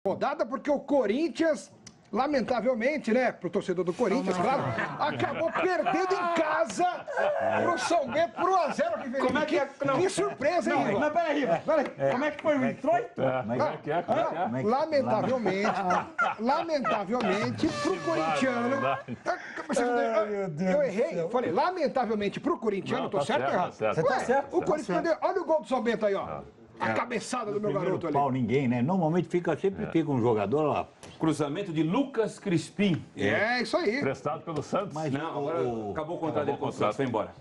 Rodada porque o Corinthians, lamentavelmente, né, pro torcedor do Corinthians, claro, acabou perdendo em casa pro São Bento por 1-0. Como é que é? Não. Que surpresa, hein, Riva? Mas peraí, como é que foi o introito? Lamentavelmente pro corintiano... Eu errei, falei, lamentavelmente pro corintiano, tô certo ou errado? Você tá certo. O Corinthians perdeu, olha o gol do São Bento aí, ó. A cabeçada do meu garoto ali. Pau ninguém, né? Normalmente sempre fica um jogador lá. Cruzamento de Lucas Crispim. É, isso aí. Prestado pelo Santos. Mas Não, agora acabou o contrato dele com o Santos, foi embora.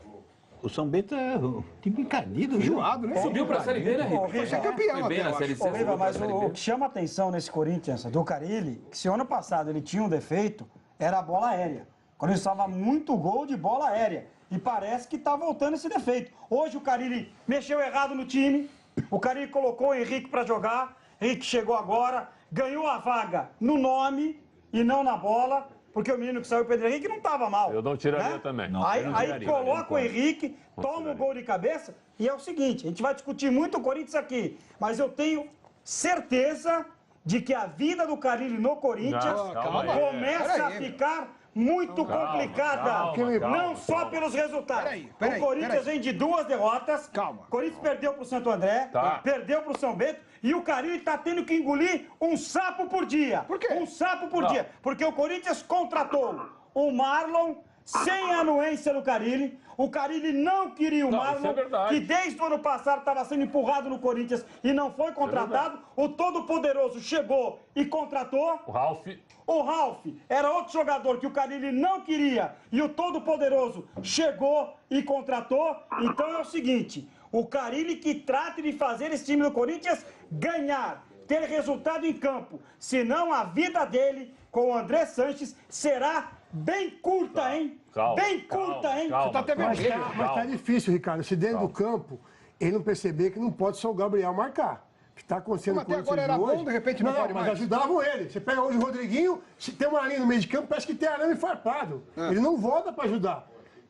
o São Bento é um time encardido, Enjoado, né? Subiu pra Série B, né, Riva? Foi ser campeão Foi bem até, na eu Série acho. C. Ô, Riva, mas o que chama atenção nesse Corinthians, do Carille, que se ano passado ele tinha um defeito, era a bola aérea. Quando ele estava muito gol de bola aérea. E parece que está voltando esse defeito. Hoje o Carille mexeu errado no time, o Carille colocou o Henrique para jogar, Henrique chegou agora, ganhou a vaga no nome e não na bola, porque o menino que saiu, o Pedro Henrique, não estava mal. Eu não tiraria também. Não, Aí, eu não aí tiraria, coloca o eu Henrique, toma o gol de cabeça, e é o seguinte, a gente vai discutir muito o Corinthians aqui, mas eu tenho certeza de que a vida do Carille no Corinthians Calma aí. começa a ficar muito complicada. Não só pelos resultados. O Corinthians vem de 2 derrotas. Calma. O Corinthians perdeu para o Santo André, perdeu para o São Bento, e o Carille está tendo que engolir um sapo por dia. Por quê? Um sapo por dia. Porque o Corinthians contratou o Marlon sem anuência do Carille. O Carille não queria o Marlon, isso é verdade. que desde o ano passado estava sendo empurrado no Corinthians e não foi contratado. O Todo-Poderoso chegou e contratou. O Ralf. O Ralf era outro jogador que o Carille não queria e o Todo-Poderoso chegou e contratou. Então é o seguinte, o Carille que trate de fazer esse time do Corinthians ganhar, ter resultado em campo. Senão a vida dele com o André Sanches será bem curta, hein? Bem curta, hein? Calma, Você tá até vermelho. Mas tá difícil, Ricardo. Se dentro do campo, ele não perceber que não pode só o Gabriel marcar. O que está acontecendo Mas com o até agora Corinthians era hoje... bom, de repente não pode mas mais. ajudavam ele. Você pega hoje o Rodriguinho, se tem uma linha no meio de campo, parece que tem arame farpado. Ele não volta para ajudar.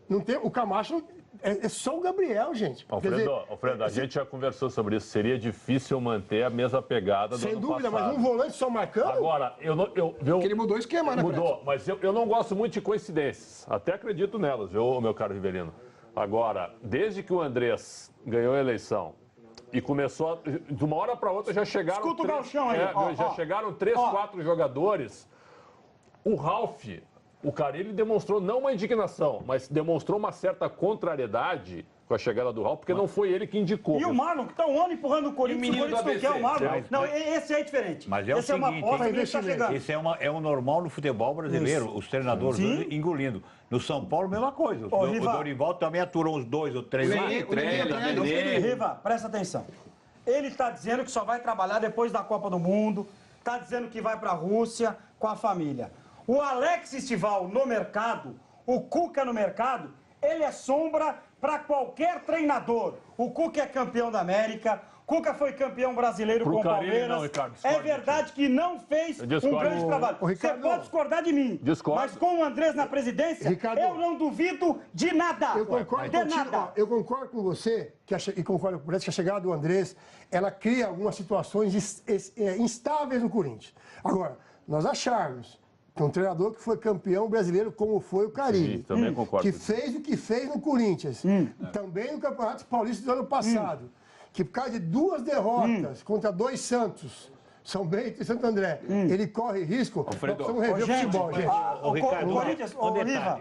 Não tem, o Camacho é só o Gabriel, gente. Alfredo, a gente já conversou sobre isso. Seria difícil manter a mesma pegada do Sem ano dúvida, passado. mas um volante só marcando... Agora, Porque ele mudou o esquema, né? Mudou, mas eu não gosto muito de coincidências. Até acredito nelas, viu, meu caro Rivelino? Agora, desde que o Andrés ganhou a eleição e começou, de uma hora para outra já chegaram... Escuta o Galchão aí. Chegaram 3, 4 jogadores. O Ralf, o Carille demonstrou não uma indignação, mas demonstrou uma certa contrariedade com a chegada do Ralf, porque não foi ele que indicou. E o Marlon, que está um ano empurrando o Corinthians, o Corinthians não quer o Marlon. Não, esse é diferente. Mas é o esse é uma seguinte, aposta que ele está chegando. Esse é o normal no futebol brasileiro, os treinadores hoje engolindo. No São Paulo, mesma coisa. O Dorival também aturou uns 2 ou 3 anos. Riva, presta atenção. Ele está dizendo que só vai trabalhar depois da Copa do Mundo, está dizendo que vai para a Rússia com a família. O Alex Estival no mercado, o Cuca no mercado, ele é sombra para qualquer treinador. O Cuca é campeão da América, Cuca foi campeão brasileiro com o Palmeiras. Não, Ricardo, é verdade que não fez um grande trabalho. Você pode discordar de mim, mas com o Andrés na presidência, Ricardo, eu não duvido de nada. Eu concordo contigo, eu concordo com você e concordo com o que a chegada do Andrés, ela cria algumas situações instáveis no Corinthians. Agora, nós acharmos que um treinador que foi campeão brasileiro, como foi o Carille, também concordo. que fez o que fez no Corinthians, também no Campeonato Paulista do ano passado, que por causa de 2 derrotas contra 2 Santos, São Bento e Santo André, ele corre risco, nós precisamos rever o futebol, gente. O Ricardo, Corinthians,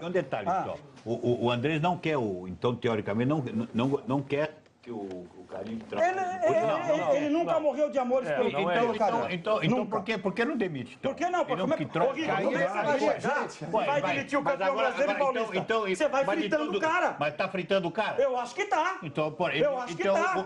um detalhe só. O Andrés não quer então, teoricamente, não quer que o Carille trabalhe. Ele nunca morreu de amores pelo Carille. Então por que não demite? Por que não? Como é que vai chegar? Vai demitir o campeão brasileiro e paulista. Você vai fritando o cara. Mas tá fritando o cara? Eu acho que tá.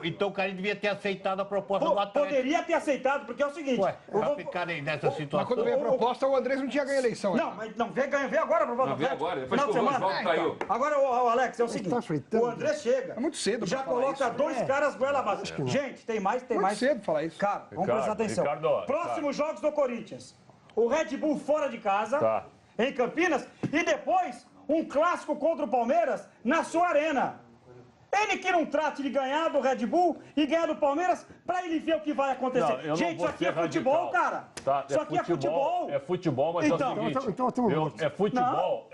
Então o Carille devia ter aceitado a proposta do Atlético. Poderia ter aceitado, porque é o seguinte... Vai ficar nessa situação. Mas quando veio a proposta, o Andrés não tinha ganho a eleição. Não, mas não, vem agora a proposta. Não, vem agora, depois que o Oswaldo caiu. Agora, Alex, é o seguinte, o Andrés chega... É muito cedo já coloca 2 caras goela abaixo. Gente, tem mais. Muito cedo falar isso. Cara, vamos prestar atenção. Próximos jogos do Corinthians. O Red Bull fora de casa, em Campinas, e depois um clássico contra o Palmeiras na sua arena. Ele que não trate de ganhar do Red Bull e ganhar do Palmeiras pra ele ver o que vai acontecer. Não, eu não gente, vou isso aqui ser é futebol, radical. cara. Tá, isso aqui é futebol. É futebol, mas Então, é o seguinte. É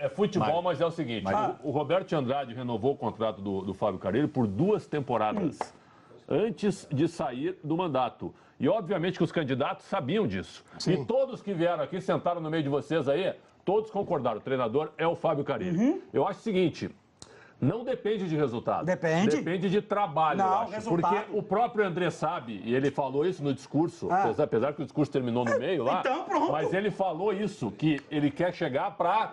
futebol, mas é o seguinte. O Roberto Andrade renovou o contrato do Fábio Carille por 2 temporadas antes de sair do mandato. E obviamente que os candidatos sabiam disso. Sim. E todos que vieram aqui, sentaram no meio de vocês aí, todos concordaram. O treinador é o Fábio Carille. Eu acho o seguinte. Não depende de resultado. Depende? Depende de trabalho, Não, eu acho. resultado. Porque o próprio André sabe, e ele falou isso no discurso, apesar que o discurso terminou no meio lá. Então, pronto. Mas ele falou isso, que ele quer chegar para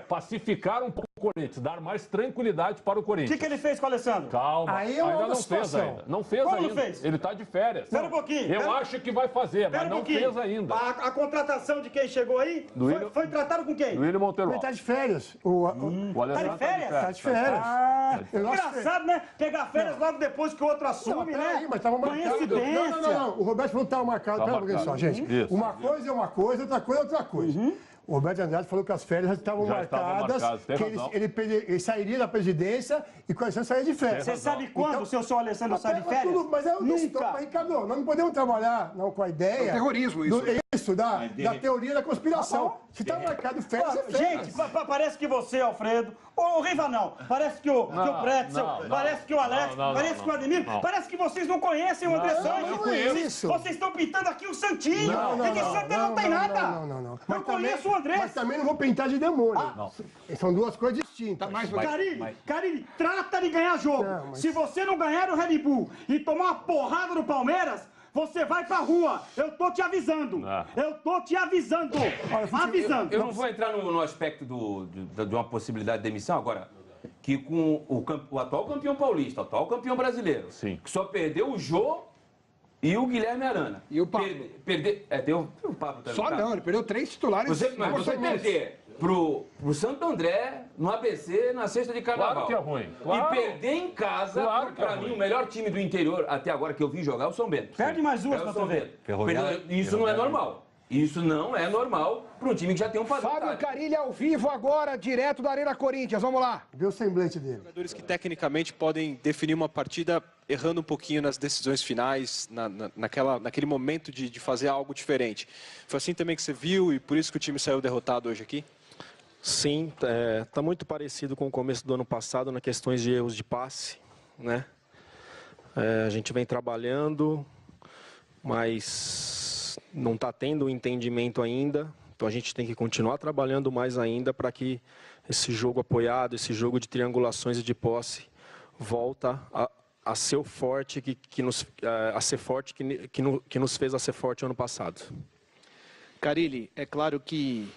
pacificar um pouco o Corinthians, dar mais tranquilidade para o O Corinthians. que ele fez com o Alessandro? Calma, Aí é uma ainda outra não fez situação. ainda. Não fez Como ainda. não fez? Ele está de férias. Espera um pouquinho. Eu acho que vai fazer, mas não fez ainda. A contratação de quem chegou aí foi tratado com quem? Do William Monteiro. Ele tá de férias. O O Alessandro Tá de férias? tá de férias. Ah, Eu acho engraçado, né? Pegar férias logo depois que o outro Não, assume, peraí, né? mas tava marcado. Coincidência. Não. O Roberto falou que tava marcado. Pera um pouquinho só, gente. Isso. Uma coisa é uma coisa, outra coisa é outra coisa. O Roberto Andrade falou que as férias estavam Já estavam marcadas, marcadas, tem que razão. ele sairia da presidência e com a licença sairia de férias. Você sabe quando o seu Alessandro sai de férias? Mas é Nunca. Mas, Ricardo, nós não podemos trabalhar não, com a ideia... É terrorismo isso. Da teoria da conspiração. Se está marcado férias, é férias. Gente, parece que você, Alfredo, o Riva não, parece que o Pretzel, parece que o Alex, parece que o Ademir, parece que vocês não conhecem o André Sanches. não é isso. Vocês estão pintando aqui o Santinho, e que Santa não tem não, nada. não. Eu conheço o André. Mas também não vou pintar de demônio. São duas coisas distintas. Carilli, trata de ganhar jogo. Se você não ganhar o Red Bull e tomar uma porrada no Palmeiras, você vai pra rua. Eu tô te avisando. Eu tô te avisando. Avisando. Eu não vou entrar no aspecto de uma possibilidade de demissão agora. Que com o atual campeão paulista, o atual campeão brasileiro, Sim. que só perdeu o Jô e o Guilherme Arana. E o Pablo. Tem o Pablo também. Só tá? não, ele perdeu 3 titulares. Mas você perder pro Santo André, no ABC, na sexta de carnaval. Claro que é ruim. Claro. E perder em casa, Claro que é pra mim, ruim. o melhor time do interior, até agora que eu vi jogar, é o São Bento. Perde mais duas É o pra São tu ver. Bento. Ferroviário. Isso não é normal. Isso não é normal para um time que já tem um padrão. Fábio Carille ao vivo agora, direto da Arena Corinthians. Vamos lá. Vê o semblante dele. Jogadores que tecnicamente podem definir uma partida errando um pouquinho nas decisões finais, naquele momento de fazer algo diferente. Foi assim também que você viu e por isso que o time saiu derrotado hoje aqui? Sim, está muito parecido com o começo do ano passado nas questões de erros de passe, né? A gente vem trabalhando, mas não está tendo o entendimento ainda. Então a gente tem que continuar trabalhando mais ainda para que esse jogo apoiado, esse jogo de triangulações e de posse, volta a ser o forte que nos fez a ser forte ano passado. Carille, é claro que,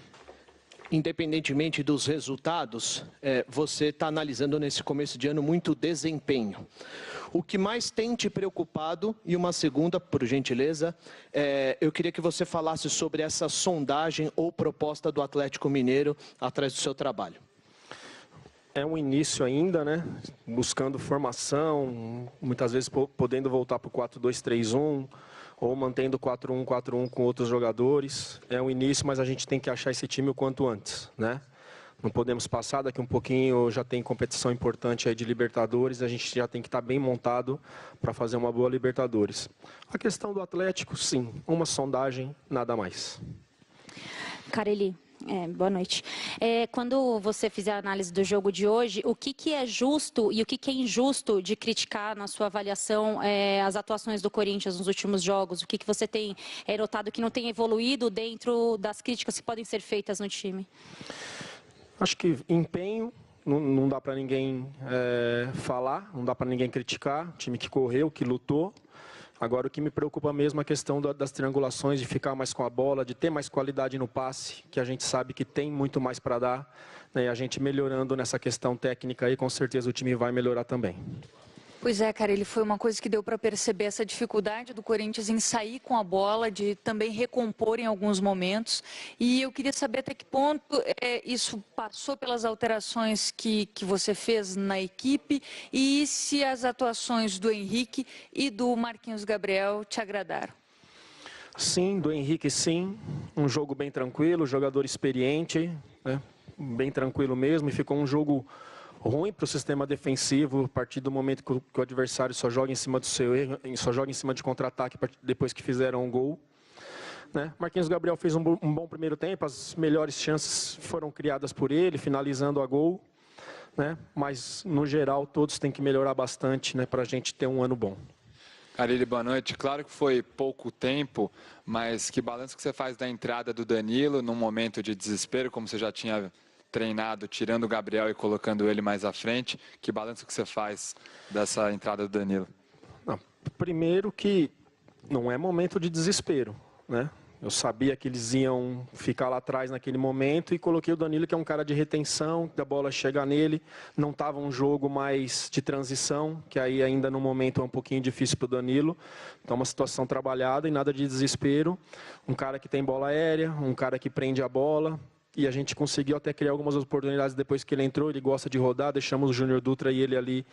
independentemente dos resultados, você está analisando nesse começo de ano muito desempenho. O que mais tem te preocupado, e uma segunda, por gentileza, eu queria que você falasse sobre essa sondagem ou proposta do Atlético Mineiro atrás do seu trabalho. É um início ainda, né? Buscando formação, muitas vezes podendo voltar para o 4-2-3-1, ou mantendo 4-1-4-1 com outros jogadores. É um início, mas a gente tem que achar esse time o quanto antes, né? Não podemos passar, daqui um pouquinho já tem competição importante aí de Libertadores, a gente já tem que estar bem montado para fazer uma boa Libertadores. A questão do Atlético, sim, uma sondagem, nada mais. Carille, boa noite. Quando você fizer a análise do jogo de hoje, o que é justo e o que é injusto de criticar na sua avaliação as atuações do Corinthians nos últimos jogos? O que você tem notado que não tem evoluído dentro das críticas que podem ser feitas no time? Acho que empenho, não dá para ninguém falar, não dá para ninguém criticar. Time que correu, que lutou. Agora, o que me preocupa mesmo é a questão das triangulações, de ficar mais com a bola, de ter mais qualidade no passe, que a gente sabe que tem muito mais para dar. Né? E a gente melhorando nessa questão técnica aí, com certeza o time vai melhorar também. Pois é, Carille, foi uma coisa que deu para perceber essa dificuldade do Corinthians em sair com a bola, de também recompor em alguns momentos. E eu queria saber até que ponto isso passou pelas alterações que você fez na equipe e se as atuações do Henrique e do Marquinhos Gabriel te agradaram. Sim, do Henrique sim, um jogo bem tranquilo, jogador experiente, né? Bem tranquilo mesmo, e ficou um jogo ruim para o sistema defensivo, a partir do momento que o adversário só joga em cima do seu erro, só joga em cima de contra-ataque depois que fizeram um gol. Né? Marquinhos Gabriel fez um bom primeiro tempo, as melhores chances foram criadas por ele, finalizando a gol. Né? Mas, no geral, todos têm que melhorar bastante, né, para a gente ter um ano bom. Carille, boa noite. Claro que foi pouco tempo, mas que balanço que você faz da entrada do Danilo num momento de desespero, como você já tinha treinado, tirando o Gabriel e colocando ele mais à frente? Que balanço que você faz dessa entrada do Danilo? Não, primeiro que não é momento de desespero, né? Eu sabia que eles iam ficar lá atrás naquele momento e coloquei o Danilo, que é um cara de retenção, que a bola chega nele. Não estava um jogo mais de transição, que aí ainda no momento é um pouquinho difícil para o Danilo. Então, uma situação trabalhada e nada de desespero. Um cara que tem bola aérea, um cara que prende a bola. E a gente conseguiu até criar algumas oportunidades depois que ele entrou. Ele gosta de rodar, deixamos o Júnior Dutra e ele ali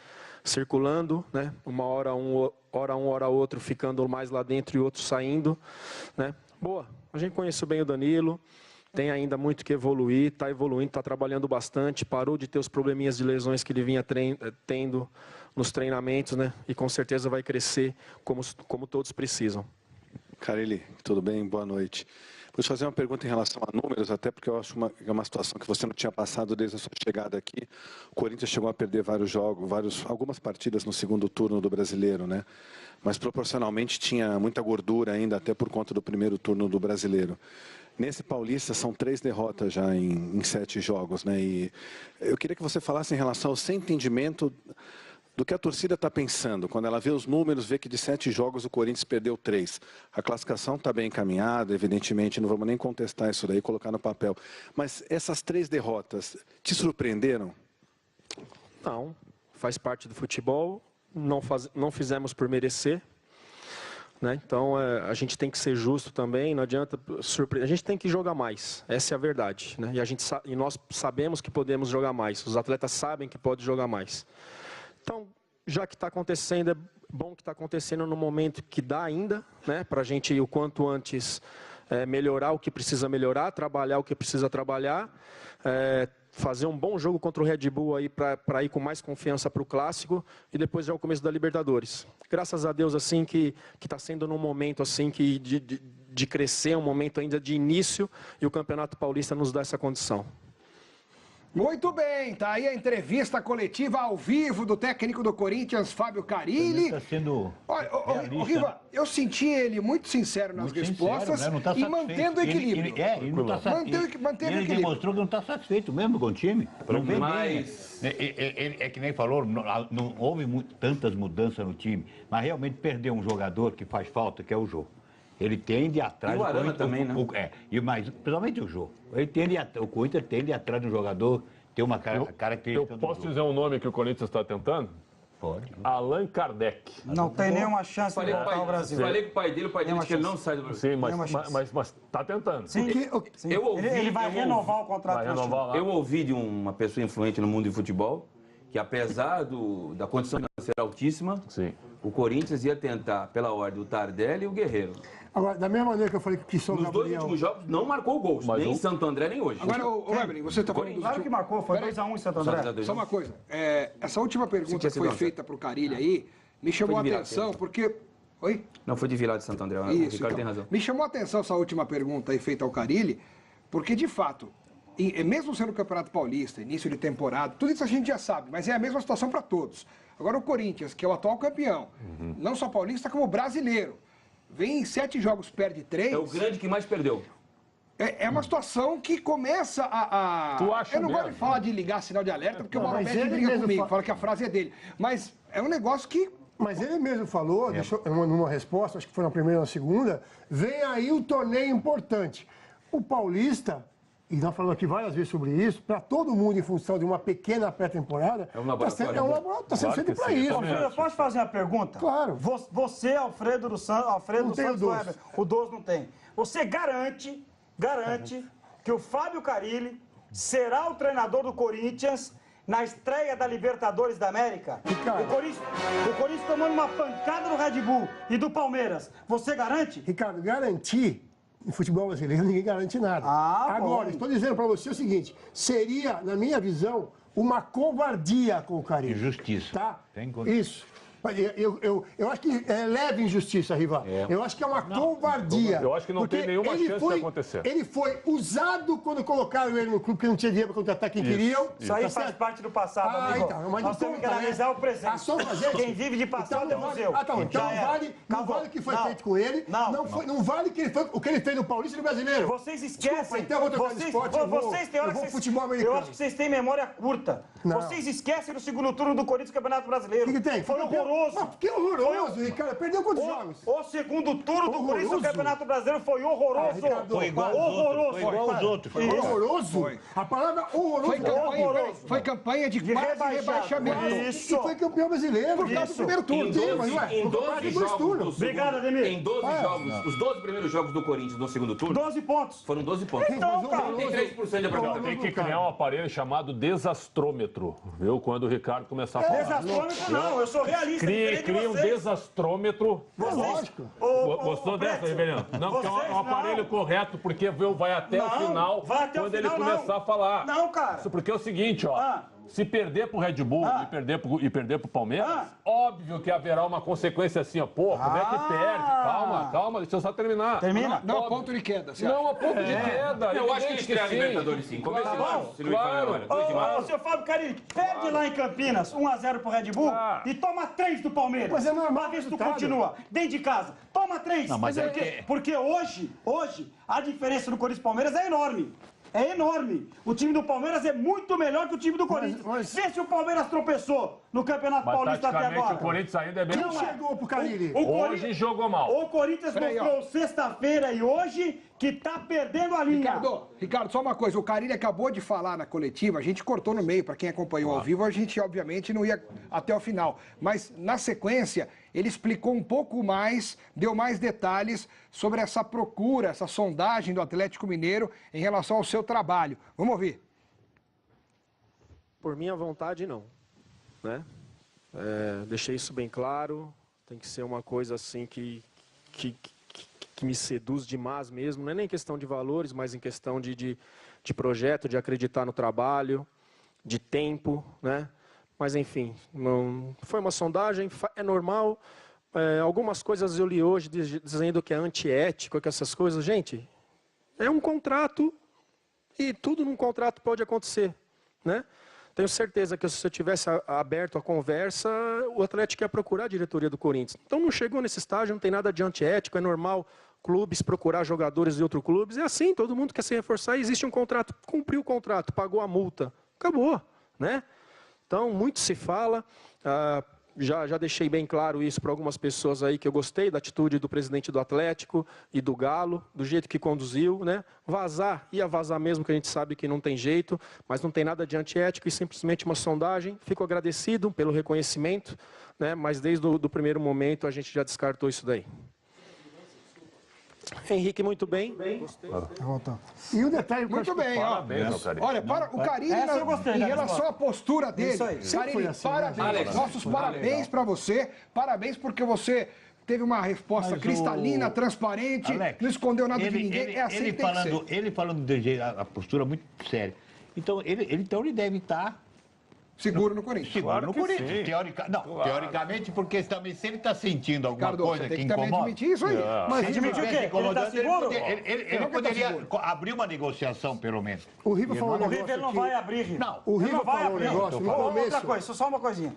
circulando, né? Uma hora um, hora outro, ficando mais lá dentro e outro saindo, né? Boa, a gente conhece bem o Danilo, tem ainda muito que evoluir, está evoluindo, está trabalhando bastante, parou de ter os probleminhas de lesões que ele vinha tendo nos treinamentos, né? E com certeza vai crescer como todos precisam. Carille, tudo bem? Boa noite. Vou te fazer uma pergunta em relação a números, até porque eu acho que é uma situação que você não tinha passado desde a sua chegada aqui. O Corinthians chegou a perder vários jogos, algumas partidas no segundo turno do Brasileiro, né? Mas proporcionalmente tinha muita gordura ainda, até por conta do primeiro turno do Brasileiro. Nesse Paulista são 3 derrotas já em 7 jogos, né? E eu queria que você falasse em relação ao seu entendimento do que a torcida está pensando, quando ela vê os números, vê que de 7 jogos o Corinthians perdeu 3. A classificação está bem encaminhada, evidentemente, não vamos nem contestar isso daí, colocar no papel. Mas essas 3 derrotas te surpreenderam? Não, faz parte do futebol, não fizemos por merecer. Né? Então, a gente tem que ser justo também, não adianta surpreender. A gente tem que jogar mais, essa é a verdade. Né? E nós sabemos que podemos jogar mais, os atletas sabem que podem jogar mais. Então, já que está acontecendo, é bom que está acontecendo no momento que dá ainda, né, para a gente ir o quanto antes melhorar o que precisa melhorar, trabalhar o que precisa trabalhar, fazer um bom jogo contra o Red Bull aí para ir com mais confiança para o Clássico e depois já o começo da Libertadores. Graças a Deus, assim, que está sendo num momento assim que de crescer, um momento ainda de início, e o Campeonato Paulista nos dá essa condição. Muito bem, tá aí a entrevista coletiva ao vivo do técnico do Corinthians, Fábio Carille. Está sendo Olha, Riva, eu senti ele muito sincero nas respostas, sincero, né? Não tá e mantendo o equilíbrio. Ele não está satisfeito. Ele demonstrou que não está satisfeito mesmo com o time. Não vem bem. É que nem falou, não houve tantas mudanças no time, mas realmente perdeu um jogador que faz falta, que é o Jô. Ele tende atrás... E o Arana também, né? Mas, principalmente o Jô. O Corinthians tende atrás de um jogador, tem uma característica... Eu posso dizer um nome que o Corinthians está tentando? Pode. Allan Kardec. Não tem nenhuma chance de voltar ao Brasil. Falei com o pai dele disse que ele não sai do Brasil. Sim, mas está tentando. Sim, ele vai renovar o contrato. Vai eu ouvi de uma pessoa influente no mundo de futebol que, apesar da condição financeira altíssima, o Corinthians ia tentar, pela ordem, o Tardelli e o Guerreiro. Agora, da mesma maneira que eu falei que o Nos Gabriel... 2 últimos jogos não marcou gols, nem em Santo André, nem hoje. Agora, o Weber, você está falando... Claro que marcou, foi 2-1 em Santo André. Só uma coisa, essa última pergunta que foi feita para o Carille aí, me chamou a atenção, porque... Oi? Não, foi de Vila de Santo André, o Isso, Ricardo tem razão. Me chamou a atenção essa última pergunta aí feita ao Carille, porque, de fato, mesmo sendo o Campeonato Paulista, início de temporada, tudo isso a gente já sabe, mas é a mesma situação para todos. Agora, o Corinthians, que é o atual campeão, não só paulista, como brasileiro, vem em 7 jogos, perde 3. É o grande que mais perdeu. É uma situação que começa a... Tu acha Eu não mesmo? gosto de falar de ligar sinal de alerta, porque o Mauro Betti briga comigo, fala que a frase é dele. Mas é um negócio que... Mas ele mesmo falou, deixou, numa resposta, acho que foi na primeira ou na segunda, vem aí o torneio importante. O Paulista, e nós falamos aqui várias vezes sobre isso, para todo mundo em função de uma pequena pré-temporada, está sendo feito para isso. Eu posso fazer uma pergunta? Claro. Você, Alfredo dos Santos Weber, o Doce não tem. Você garante que o Fábio Carille será o treinador do Corinthians na estreia da Libertadores da América? Ricardo. O Corinthians tomando uma pancada do Red Bull e do Palmeiras. Você garante? Ricardo, garantir em futebol brasileiro ninguém garante nada. Agora, estou dizendo para você o seguinte, seria, na minha visão, uma covardia com o Carille. Injustiça. Tá? Tem Isso. Eu acho que é leve injustiça, Riva. Eu acho que é uma covardia. Eu acho que não tem nenhuma chance de acontecer. Ele foi usado quando colocaram ele no clube, que não tinha dinheiro para contratar quem queriam. Isso aí faz parte do passado, amigo. Então, mas nós temos que analisar o presente. Quem vive de passado é museu. Não vale o que foi feito com ele. Não vale o que ele fez no Paulista e no Brasileiro. Vocês esquecem. Desculpa, então eu vou trocar de esporte. Eu vou futebol americano. Eu acho que vocês têm memória curta. Vocês esquecem do segundo turno do Corinthians no Campeonato Brasileiro. O que tem? Foi horroroso. Mas que horroroso, Ricardo. Perdeu quantos jogos? O segundo turno do Corinthians no Campeonato Brasileiro foi horroroso. Foi igual aos outros. Foi horroroso. A palavra horroroso. Foi campanha de quase rebaixamento. Isso. E foi campeão brasileiro. Por causa do primeiro turno. Em 12 jogos. Obrigado, Ademir. Em 12 jogos, os 12 primeiros jogos do Corinthians no segundo turno. 12 pontos. Foram 12 pontos. Então, cara. 33% de aproveitamento. Tem que criar um aparelho chamado desastrômetro, viu? Quando o Ricardo começar a falar. Desastrômetro não, eu sou realista. Cria um desastrômetro. Lógico. Gostou dessa, Rebelião? Não, porque é um aparelho correto, porque vai até o final, quando ele começar a falar. Não, cara. Isso porque é o seguinte, ó. Se perder pro Red Bull e perder pro Palmeiras, óbvio que haverá uma consequência assim, ó. Pô, como é que perde? Calma, deixa eu só terminar. Termina? Não, ponto de queda. Não, a ponto de queda. Eu acho que ele estreia a Libertadores, sim. Começa claro. Ô, seu Fábio Carilli, perde lá em Campinas 1-0 pro Red Bull e toma 3 do Palmeiras. Mas é normal. Pra ver se tu continua. Dentro de casa. Toma 3. Não, mas porque hoje, a diferença do Corinthians e Palmeiras é enorme. É enorme. O time do Palmeiras é muito melhor que o time do Corinthians. Vê se o Palmeiras tropeçou no Campeonato Paulista até agora. O Corinthians ainda é bem... Não chegou pro Carille. Hoje jogou mal. O Corinthians mostrou sexta-feira e hoje que tá perdendo a linha. Ricardo, só uma coisa. O Carille acabou de falar na coletiva, a gente cortou no meio. Para quem acompanhou ao vivo, a gente obviamente não ia até o final. Mas na sequência, ele explicou um pouco mais, deu mais detalhes sobre essa procura, essa sondagem do Atlético Mineiro em relação ao seu trabalho. Vamos ouvir. Por minha vontade, não. Né? Deixei isso bem claro. Tem que ser uma coisa assim que me seduz demais mesmo. Não é nem questão de valores, mas em questão de projeto, de acreditar no trabalho, de tempo, né? Mas, enfim, não foi uma sondagem, é normal. Algumas coisas eu li hoje dizendo que é antiético, que essas coisas. Gente, é um contrato e tudo num contrato pode acontecer, né? Tenho certeza que se eu tivesse aberto a conversa, o Atlético ia procurar a diretoria do Corinthians. Então não chegou nesse estágio, não tem nada de antiético, é normal clubes procurar jogadores de outros clubes. É assim, todo mundo quer se reforçar, existe um contrato, cumpriu o contrato, pagou a multa, acabou, né? Então, muito se fala, já deixei bem claro isso para algumas pessoas aí, que eu gostei da atitude do presidente do Atlético e do Galo, do jeito que conduziu, né? Ia vazar mesmo, que a gente sabe que não tem jeito, mas não tem nada de antiético e simplesmente uma sondagem. Fico agradecido pelo reconhecimento, né? Mas desde o primeiro momento a gente já descartou isso daí. Henrique, muito bem. Gostei. E um detalhe... Muito bem, ó. Olha, para o Carille, em relação à postura dele, Carille, parabéns. Nossos parabéns para você. Parabéns porque você teve uma resposta cristalina, transparente, Alex, não escondeu nada de ninguém. É assim que tem que ser. Ele falando de jeito, a postura muito séria. Então, ele deve estar... Seguro no Corinthians. Seguro no Corinthians. Teoricamente, porque também se ele está sentindo alguma coisa que incomoda... admitir isso aí. Mas admitir o quê? Ele está seguro? Ele poderia abrir uma negociação, pelo menos. O Riva falou um negócio ele não vai abrir. Não, o Riva falou um negócio no começo... Outra coisa, só uma coisinha.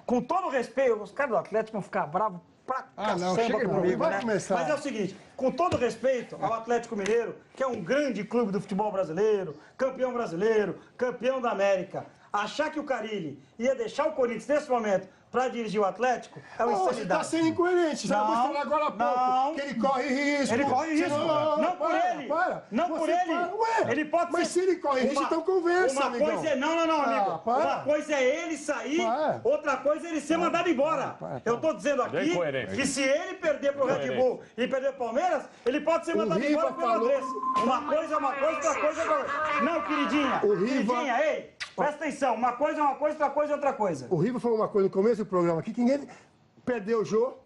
Com todo respeito, os caras do Atlético vão ficar bravos pra caçamba comigo, né? Mas é o seguinte, com todo respeito ao Atlético Mineiro, que é um grande clube do futebol brasileiro, campeão da América, achar que o Carille ia deixar o Corinthians nesse momento para dirigir o Atlético é uma insanidade. Você está sendo incoerente. Você acabou de falar agora há pouco que ele corre risco. Ele corre risco. Não por ele. Não por ele. Ele pode mas se ele corre risco, então conversa, amigão. Coisa é... Não, amigo. Uma coisa é ele sair, outra coisa é ele ser mandado embora. Eu estou dizendo aqui que se ele perder pro Red Bull e perder pro Palmeiras, ele pode ser mandado embora pelo Andrés. Uma coisa é uma coisa, outra coisa é outra coisa. Não, queridinha. Queridinha, ei, presta atenção. Uma coisa é uma coisa, outra coisa é outra coisa. O Riva falou uma coisa no começo do programa aqui, que ninguém perdeu o jogo.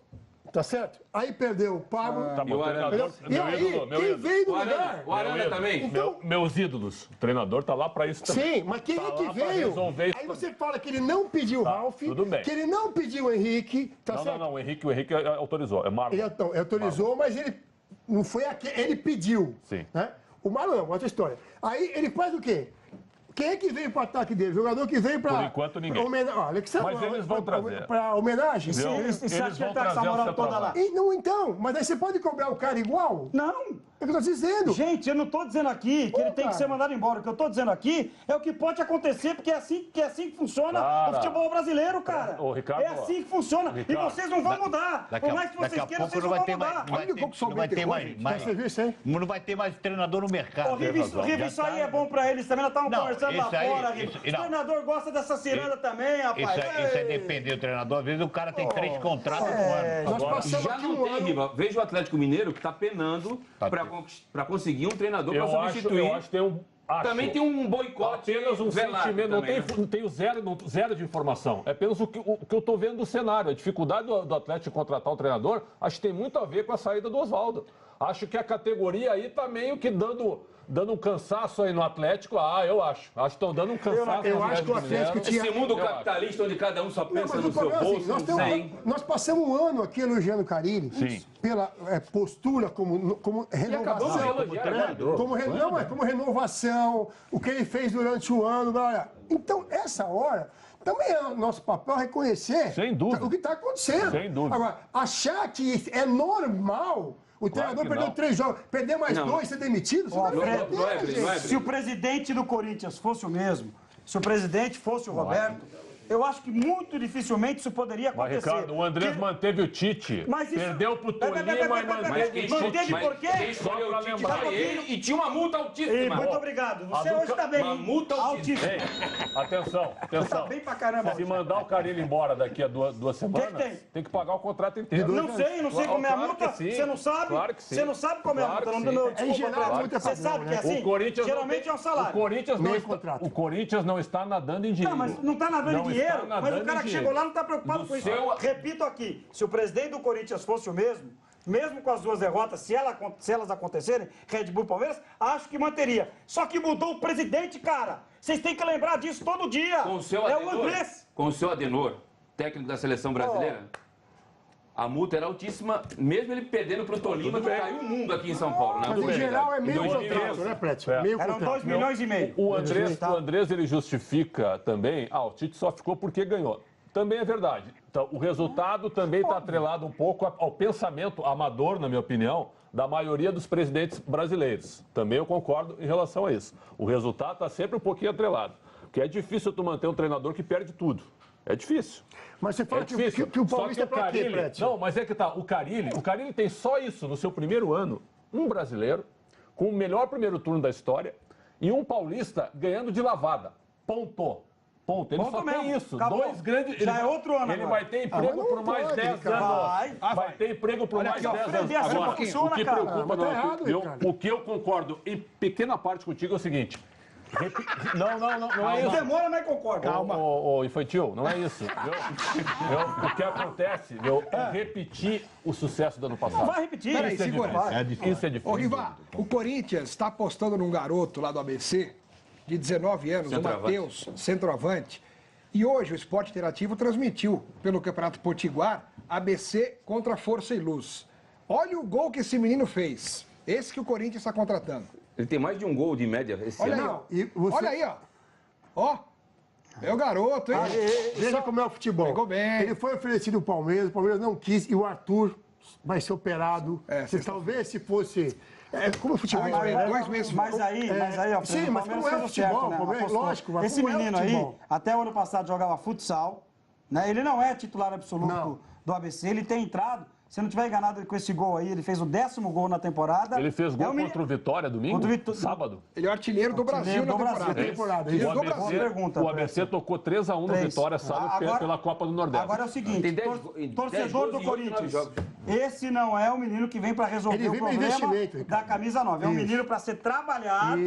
Tá certo? Aí perdeu o Pablo. Tá bom, treinador, E aí, quem veio no lugar? O Arana também. Então, meus ídolos. O treinador tá lá pra isso também. sim, mas quem Tá é que lá pra veio? resolver isso Aí também. você fala que ele não pediu o Ralf, tudo bem. que ele não pediu o Henrique, tá Não, certo? não, o Henrique autorizou. É Marlon. Ele autorizou, mas ele não foi aquele, ele pediu. Sim. Né? O Marlon, outra história. Aí ele faz o quê? Quem é que veio para o ataque dele? Jogador que veio para... Por enquanto, ninguém. Mas eles vão trazer. Para homenagem? Viu? E você acha Eles que ele vão tá com essa trazer o moral toda lá? centroavante. E não, então, mas aí você pode cobrar o cara igual? Não. É o que eu tô dizendo. Gente, eu não tô dizendo aqui que ele tem que cara. ser mandado embora. O que eu tô dizendo aqui é o que pode acontecer, porque é assim que funciona Cara. o futebol brasileiro, cara. Ô, Ricardo, é assim que funciona. Ricardo, e vocês não vão mudar. Por mais que vocês queiram, vocês não vão mudar. Não vai ter mais Serviço, hein? não vai ter mais treinador no mercado. Horrível, isso aí é bom pra eles também. Nós estamos Não, conversando lá isso aí- fora. isso- O não. treinador gosta dessa ciranda também, rapaz. Isso é depender do treinador. Às vezes o cara tem 3 contratos no ano. Nós passamos Já aqui não um tem, ano... Riva. Veja o Atlético Mineiro que está penando para conseguir um treinador para substituir. Eu acho que tem um... Também tem um boicote apenas um velado sentimento, também, né? não tenho zero de informação. É apenas o que eu estou vendo do cenário. A dificuldade do Atlético contratar um treinador, acho que tem muito a ver com a saída do Oswaldo. Acho que a categoria aí está meio que dando um cansaço aí no Atlético. Eu acho. Acho que estão dando um cansaço. Eu acho que o Atlético tinha... Esse mundo capitalista onde cada um só pensa mas no o seu problema é bolso, assim, não sei. nós passamos um ano aqui elogiando o Carilli pela postura como renovação. Como renovação, o que ele fez durante o ano. Então, essa hora, também é o nosso papel reconhecer Sem dúvida. o que está acontecendo. Sem dúvida. Agora, achar que é normal... O treinador perdeu 3 jogos, perder mais 2, ser demitido? Isso não é brincadeira, Se o presidente do Corinthians fosse o mesmo, se o presidente fosse o Roberto, eu acho que muito dificilmente isso poderia acontecer. Mas, Ricardo, o Andrés manteve o Tite. Mas isso... Perdeu pro Tolima, mas manteve Manteve por quê? Quem escolheu o Tite foi ele e tinha uma multa altíssima. Muito obrigado. Você hoje está bem. Uma multa altíssima. Atenção. Tá bem pra caramba. Se mandar o Carilli embora daqui a 2 semanas, tem que pagar o contrato inteiro. Não sei como é a multa. Você não sabe? Claro que sim. Você não sabe como é a multa. Em geral, a multa é Você sabe que é assim? Geralmente é um salário. O Corinthians não está nadando em dinheiro. Não, mas não está nadando em dinheiro. Mas o cara que chegou lá não está preocupado com isso. Repito aqui, se o presidente do Corinthians fosse o mesmo com as 2 derrotas, se elas acontecerem, Red Bull e Palmeiras, acho que manteria. Só que mudou o presidente, cara. Vocês têm que lembrar disso todo dia. Com o seu Adenor, técnico da seleção brasileira, a multa era altíssima, mesmo ele perdendo para o Tolima, que caiu o mundo aqui em São Paulo. Mas em geral é meio contrato, né, Prédio? Eram 2,5 milhões. O Andrés, ele justifica também, o Tite só ficou porque ganhou. Também é verdade. Então, o resultado também está atrelado um pouco ao pensamento amador, na minha opinião, da maioria dos presidentes brasileiros. Também eu concordo em relação a isso. O resultado está sempre um pouquinho atrelado. Porque é difícil tu manter um treinador que perde tudo. É difícil. Mas você fala que o Paulista é pra quê, Prédio? Não, mas é que tá. O Carilli tem só isso no seu primeiro ano. Um brasileiro, com o melhor primeiro turno da história, e um paulista ganhando de lavada. Ponto. Ele só tem isso. Acabou. 2 grandes... Já é outro ano Ele agora. vai ter emprego por mais 10 anos. Vai ter emprego por mais 10 anos. Agora, o que preocupa, o que eu concordo em pequena parte contigo é o seguinte... Não é isso. Demora, mas concordo. Calma. Infantil, não é isso. O que acontece é repetir o sucesso do ano passado. Vai repetir. Peraí, segura. Isso é difícil. Ô, Riva, o Corinthians está apostando num garoto lá do ABC, de 19 anos, o Matheus, centroavante. E hoje o Esporte Interativo transmitiu pelo Campeonato Potiguar ABC contra Força e Luz. Olha o gol que esse menino fez. Esse que o Corinthians está contratando. Ele tem mais de um gol de média esse ano. Olha aí, ó. Ó. É o garoto, hein? Veja como é o futebol. Pegou bem. Ele foi oferecido ao Palmeiras, o Palmeiras não quis, e o Arthur vai ser operado. Talvez se fosse... como o futebol... 2 meses. Mas aí, ó, sim, mas como é o futebol, lógico. Mas esse menino aí, até o ano passado jogava futsal, né? Ele não é titular absoluto do ABC, ele tem entrado. Se eu não estiver enganado com esse gol aí, ele fez o 10º gol na temporada. Ele fez gol contra o Vitória domingo? Sábado. Ele é o artilheiro do Brasil na temporada. O ABC tocou 3-1 no Vitória sábado pela Copa do Nordeste. Agora é o seguinte, torcedor do Corinthians, esse não é o menino que vem para resolver o problema da camisa 9. É um menino para ser trabalhado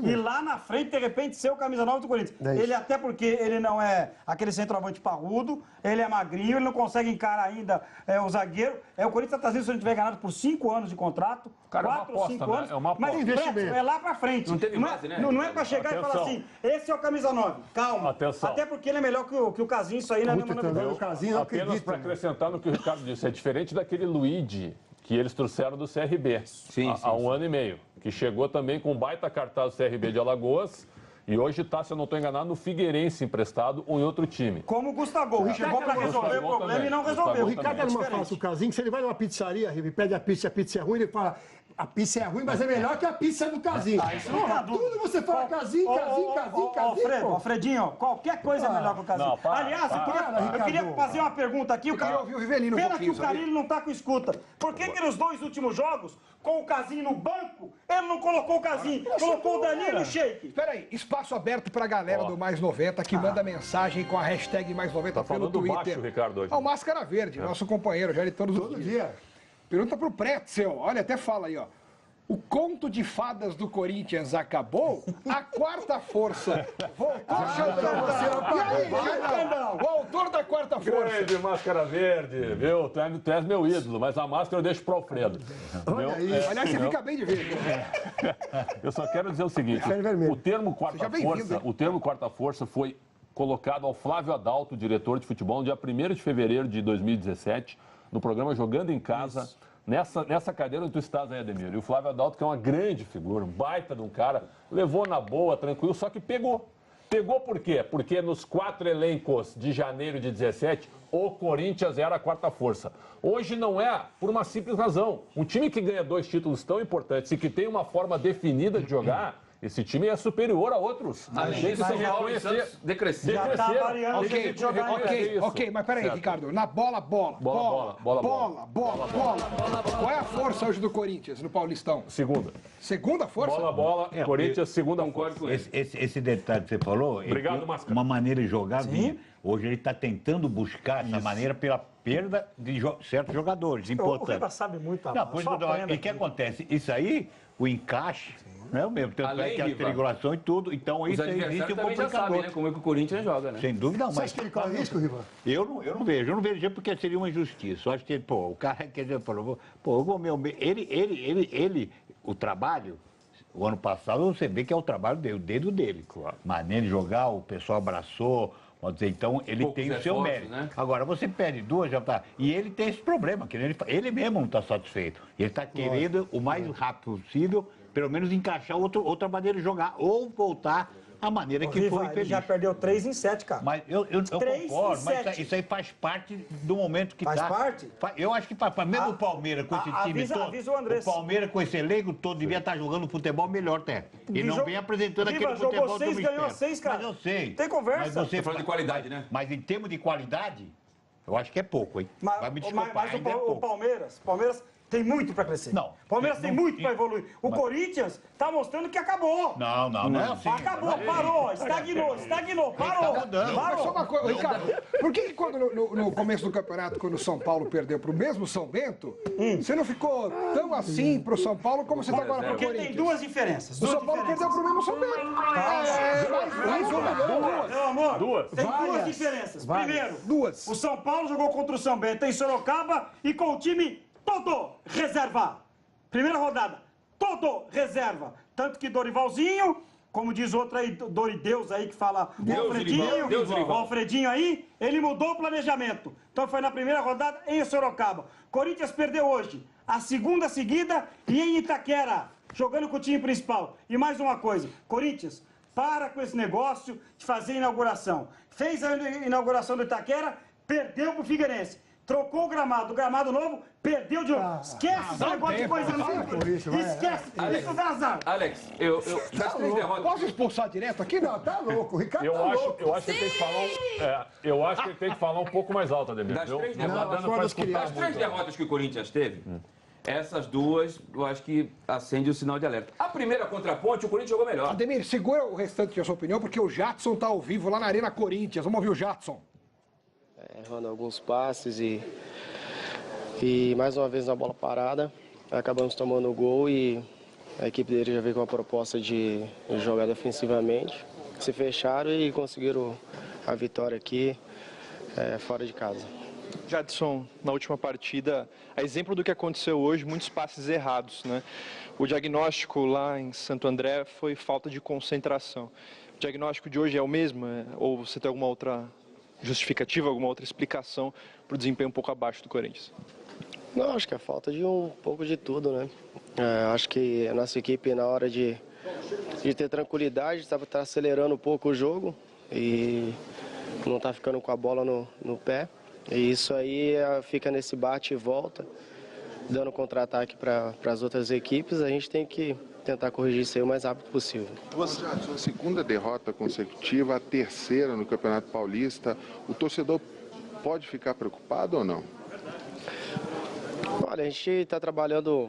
e lá na frente, de repente, ser o camisa 9 do Corinthians. Ele até porque ele não é aquele centroavante parrudo, ele é magrinho, ele não consegue encarar ainda o zagueiro. O Corinthians está trazendo, se ele tiver ganhado por 5 anos de contrato, Cara, 4 ou 5 anos, é uma aposta. mas investimento é lá para frente. Não teve base, né? Não é para chegar e falar assim, esse é o camisa 9, calma. Atenção. Até porque ele é melhor que o Casinho, isso aí não é nenhuma novidade. O Casinho, não Apenas acredito. para acrescentar no que o Ricardo disse, é diferente daquele Luigi que eles trouxeram do CRB há um ano e meio, que chegou também com um baita cartaz do CRB de Alagoas e hoje está, se eu não estou enganado, no Figueirense emprestado ou em outro time. Como o Gustavo, chegou para resolver o problema e não resolveu. O Ricardo era uma fácil, o Casinho, que se ele vai numa pizzaria, Riva, e pede a pizza é ruim, ele fala, a pizza é ruim, mas é melhor que a pizza do Casinho. Isso não tem dúvida. Tudo você fala Casinho. Fredinho, qualquer coisa é melhor que o Casinho. Aliás, eu queria fazer uma pergunta aqui. Eu queria ouvir o Rivelino um Pena pouquinho, que o Carille não está com escuta. Por que nos 2 últimos jogos, com o Casinho no banco, ele não colocou o Casinho, colocou o Danilo e o Sheik? Espera aí, espaço aberto pra galera do Mais 90 que manda mensagem com a hashtag Mais 90 Tá pelo falando Twitter. baixo, Ricardo, hoje. O Máscara Verde, nosso companheiro, já de todos os dias. Pergunta pro Pretzel, olha, até fala aí, ó. O conto de fadas do Corinthians acabou? A quarta força voltou a chantar. E aí, Xandão? O autor da quarta força. Grande Máscara Verde, viu? Tu és meu ídolo, mas a máscara eu deixo pro Alfredo. Olha isso. Aliás, você fica bem de ver. Eu só quero dizer o seguinte, o termo quarta força foi colocado ao Flávio Adalto, diretor de futebol, no dia 1º de fevereiro de 2017, no programa Jogando em Casa, nessa cadeira onde tu estás aí, Ademir. E o Flávio Adalto, que é uma grande figura, um baita de um cara, levou na boa, tranquilo, só que pegou. Pegou por quê? Porque nos 4 elencos de janeiro de 17, o Corinthians era a quarta força. Hoje não é, por uma simples razão. Um time que ganha 2 títulos tão importantes e que tem uma forma definida de jogar, esse time é superior a outros. Além de São Paulo e Santos decrescer. Ok, mas peraí, Ricardo. Na bola. Qual é a força hoje do Corinthians no Paulistão? Segunda força? Bola, Corinthians, segunda força. Esse detalhe que você falou, Obrigado, Máscara. Uma maneira de jogar vinha. Hoje ele está tentando buscar essa maneira pela perda de certos jogadores importantes. O Riva sabe muito, E o que acontece? Isso aí, o encaixe, não é o mesmo. Tanto é que a triangulação e tudo, então isso aí existe um complicador. Já sabe, né, como é que o Corinthians joga, né? Sem dúvida, Você acha que ele corre risco, Riva? Eu não vejo porque seria uma injustiça. Eu acho que, o cara quer dizer, o trabalho, o ano passado você vê que é o trabalho dele, o dedo dele. Claro. Maneira de jogar, o pessoal abraçou. Pode dizer, então ele tem o seu mérito. Né? Agora, você perde 2, já tá. E ele tem esse problema, que ele mesmo não está satisfeito. Ele está querendo, o mais rápido possível, pelo menos encaixar outra maneira de jogar, ou voltar à maneira que foi feliz. Ele já perdeu 3 em 7, cara. Mas eu concordo, mas isso aí faz parte do momento que está. Faz parte? Eu acho que mesmo o Palmeiras com esse time todo, o Palmeiras com esse elenco todo devia estar jogando futebol melhor até. Ele não vem apresentando aquele futebol do mistério. Ganhou 6, cara. Mas eu sei. Tem conversa. Mas você falando de qualidade, né? Mas em termos de qualidade, eu acho que é pouco, hein? Vai me desculpar, mas ainda é pouco. O Palmeiras tem muito para crescer. Não. Palmeiras tem muito para evoluir. O Corinthians está mostrando que acabou. Não é assim. Acabou, parou, estagnou, parou. Mas só uma coisa, Ricardo, por que quando no começo do campeonato, quando o São Paulo perdeu pro mesmo São Bento, você não ficou tão assim proÃo Paulo como você tá agora pro Porque Corinthians? tem 2 diferenças. O São Paulo perdeu pro mesmo São Bento. Mais uma. Meu amor, Duas. tem 2 diferenças. Primeiro, Duas. o São Paulo jogou contra o São Bento em Sorocaba e com o time todo reserva. Primeira rodada, todo reserva. Tanto que Dorivalzinho, como diz outro aí, Dorideus aí que fala o Alfredinho aí, ele mudou o planejamento. Então foi na primeira rodada em Sorocaba. Corinthians perdeu hoje a segunda seguida e em Itaquera, jogando com o time principal. E mais uma coisa, Corinthians, para com esse negócio de fazer inauguração. Fez a inauguração do Itaquera, perdeu pro Figueirense. Trocou o gramado novo, perdeu de novo. Esquece esse negócio de coisa nova. Esquece, isso dá azar. Alex, Posso expulsar direto aqui? Não, tá louco, o Ricardo Eu acho que ele tem que falar eu acho que ele tem que falar um pouco mais alto, Ademir. Das 3 derrotas que o Corinthians teve, essas 2, eu acho que acende o sinal de alerta. A primeira contra a Ponte, o Corinthians jogou melhor. Ademir, segura o restante da sua opinião, porque o Jadson tá ao vivo lá na Arena Corinthians. Vamos ouvir o Jadson. Errando alguns passes e mais uma vez na bola parada, acabamos tomando o gol e a equipe dele já veio com a proposta de jogar defensivamente. Se fecharam e conseguiram a vitória aqui fora de casa. Jadson, na última partida, a exemplo do que aconteceu hoje, muitos passes errados, né? O diagnóstico lá em Santo André foi falta de concentração. O diagnóstico de hoje é o mesmo? Ou você tem alguma outra justificativa, alguma outra explicação para o desempenho um pouco abaixo do Corinthians? Não, acho que é falta de um pouco de tudo, né? Acho que a nossa equipe, na hora de ter tranquilidade, estava acelerando um pouco o jogo e não está ficando com a bola no pé. E isso aí fica nesse bate e volta, dando contra-ataque para as outras equipes. A gente tem que tentar corrigir isso aí o mais rápido possível. A sua segunda derrota consecutiva, a terceira no Campeonato Paulista, o torcedor pode ficar preocupado ou não? Olha, a gente está trabalhando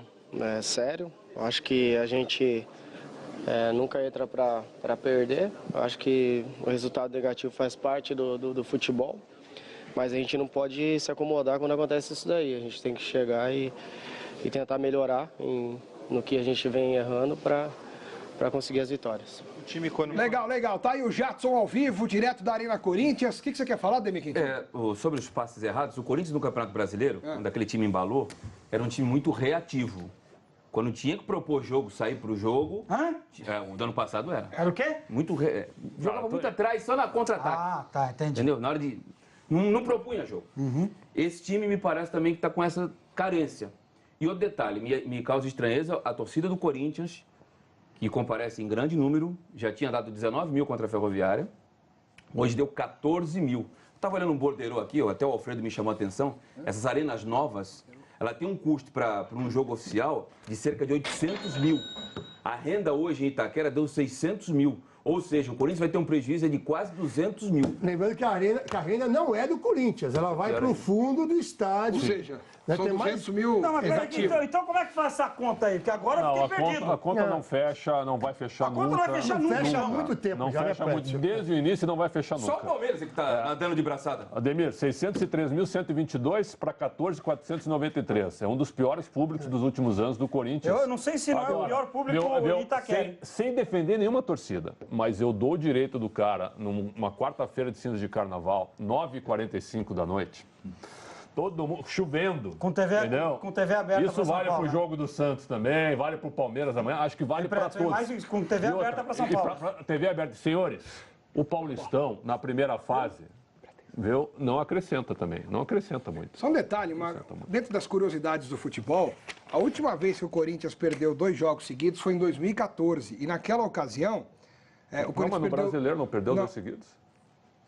sério. Acho que a gente nunca entra para perder. Acho que o resultado negativo faz parte do futebol. Mas a gente não pode se acomodar quando acontece isso daí. A gente tem que chegar e tentar melhorar no que a gente vem errando para conseguir as vitórias. O time quando... Legal. Tá aí o Jadson ao vivo, direto da Arena Corinthians. O que você quer falar, Ademir Quintino? Sobre os passes errados, o Corinthians no Campeonato Brasileiro, quando aquele time embalou, era um time muito reativo. Quando tinha que propor jogo, sair pro jogo... O do ano passado era. Era o quê? Jogava muito atrás, só na contra-ataque. Ah, tá, entendi. Entendeu? Na hora de... Não propunha jogo. Esse time me parece também que está com essa carência. E outro detalhe, me causa estranheza, a torcida do Corinthians, que comparece em grande número, já tinha dado 19 mil contra a Ferroviária, hoje deu 14 mil. Estava olhando um borderô aqui, até o Alfredo me chamou a atenção, essas arenas novas, ela tem um custo para um jogo oficial de cerca de 800 mil. A renda hoje em Itaquera deu 600 mil. Ou seja, o Corinthians vai ter um prejuízo de quase 200 mil. Lembrando que a renda não é do Corinthians, ela vai para o fundo do estádio. Ou seja, são 200 mil. Não, mas peraí, então como é que faz essa conta aí? Porque agora eu fiquei perdido. A conta não fecha, não vai fechar nunca. A conta não vai fechar nunca. Fecha há muito tempo. Não fecha muito, desde o início não vai fechar nunca. Só o Palmeiras que está andando de braçada. Ademir, 603.122 para 14.493. É um dos piores públicos dos últimos anos do Corinthians. Eu não sei se não é o pior público do Itaquera. Sem defender nenhuma torcida, mas eu dou o direito do cara, numa quarta-feira de cinzas de carnaval, 9h45 da noite, todo mundo chovendo. Com TV, entendeu? Com TV aberta. Isso vale para o jogo do Santos também, vale para o Palmeiras amanhã, acho que vale para todos. Mais com TV aberta para São Paulo. TV aberta. Senhores, o Paulistão, na primeira fase, viu, não acrescenta também, não acrescenta muito. Só um detalhe, dentro das curiosidades do futebol, a última vez que o Corinthians perdeu 2 jogos seguidos foi em 2014, e naquela ocasião... o Corinthians mas no Brasileiro não perdeu 2 seguidos?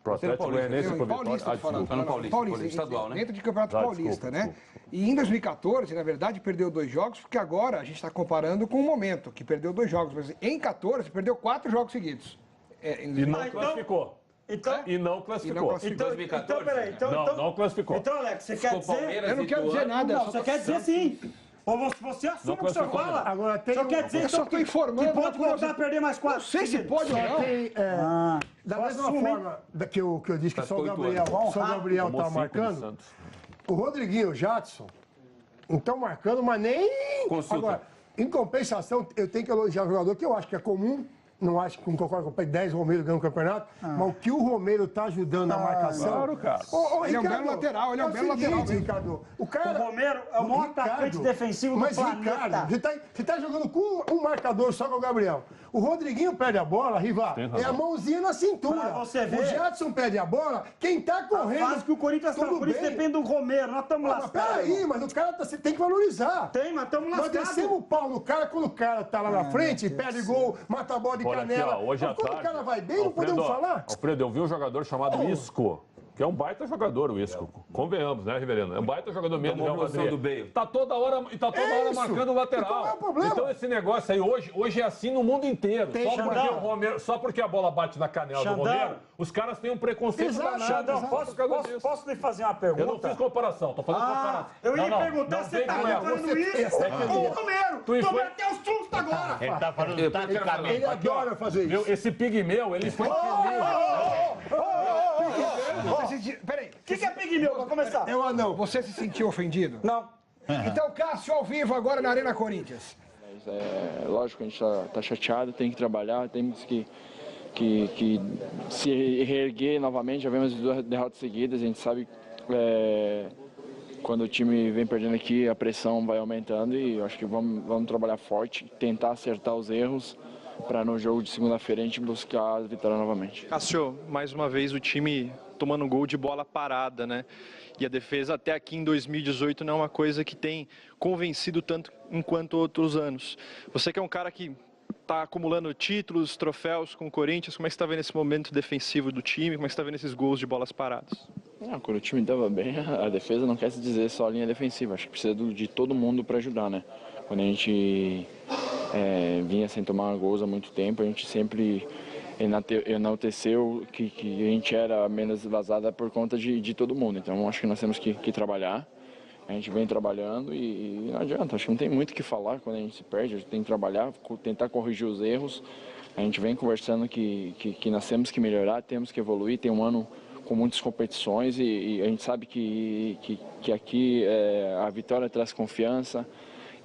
Pro Atlético Goianiense e pro Vitória. Paulista, estadual, né? Dentro de Campeonato Paulista, né? E em 2014, na verdade, perdeu 2 jogos, porque agora a gente está comparando com o momento, que perdeu 2 jogos. Mas em 14, perdeu 4 jogos seguidos. E não classificou. E não classificou. Então, peraí. Não classificou. Então, Alex, você quer dizer... Eu não quero dizer nada. Não, você quer dizer sim. Ou você assume o que o senhor fala. Agora tem quer dizer eu só estou informando. Que pode voltar a perder mais 4. Não sei se pode ou não. Da mesma forma que eu disse que só o Gabriel está marcando, o Rodriguinho e o Jadson não estão marcando, mas nem... Agora, em compensação, eu tenho que elogiar o jogador, que eu acho que é comum. Não acho que concordo com o 10 Romero ganhando o campeonato, mas o que o Romero está ajudando na marcação. Claro, cara. Ele é um belo lateral, Ricardo. O Romero é o maior atacante defensivo do planeta. Ricardo, você está jogando com um marcador só com o Gabriel. O Rodriguinho perde a bola, Riva, é a mãozinha na cintura. Pra você ver. O Jadson perde a bola, quem está correndo. Faz que o Corinthians está, por isso depende do Romero, nós estamos lascados. Peraí, mas o cara tem que valorizar. Mas estamos lascados. Nós descemos o pau no cara quando o cara tá lá na frente, perde gol, mata a bola de canela. Aqui, hoje quando o cara vai bem, não podemos falar? Alfredo, eu vi um jogador chamado Isco, que é um baita jogador, o Isco. Convenhamos, né, Riverino? É um baita jogador mesmo. Tá toda hora marcando o lateral. Qual é o problema? Então esse negócio aí, hoje é assim no mundo inteiro. Só porque a bola bate na canela do Romero, os caras têm um preconceito danado. Posso lhe fazer uma pergunta? Eu não fiz comparação, tô fazendo comparação. Eu ia perguntar se você tá falando isso com o Romero. Tô até os sustos agora. Ele tá falando taticamente. Ele adora fazer isso. Esse pigmeu, ele foi... Peraí. O que é pigmeu, pra começar? É o anão. Você se sentiu ofendido? Não. Então, Cássio, ao vivo agora na Arena Corinthians. Lógico que a gente tá chateado, tem que trabalhar, temos que se reerguer novamente. Já vemos 2 derrotas seguidas, a gente sabe quando o time vem perdendo aqui, a pressão vai aumentando e eu acho que vamos trabalhar forte, tentar acertar os erros para no jogo de segunda-feira a gente buscar a vitória novamente. Cássio, mais uma vez o time tomando gol de bola parada, né? E a defesa até aqui em 2018 não é uma coisa que tem convencido tanto enquanto outros anos. Você que é um cara que está acumulando títulos, troféus com o Corinthians, como é que você está vendo esse momento defensivo do time? Como é que você está vendo esses gols de bolas paradas? Quando o time estava bem, a defesa não quer se dizer só a linha defensiva. Acho que precisa de todo mundo para ajudar, né? Quando a gente vinha sem tomar gols há muito tempo, a gente sempre enalteceu que a gente era menos vazada por conta de todo mundo. Então acho que nós temos que trabalhar. A gente vem trabalhando e não adianta, acho que não tem muito o que falar quando a gente se perde, a gente tem que trabalhar, tentar corrigir os erros. A gente vem conversando que nós temos que melhorar, temos que evoluir, tem um ano com muitas competições e a gente sabe que aqui a vitória traz confiança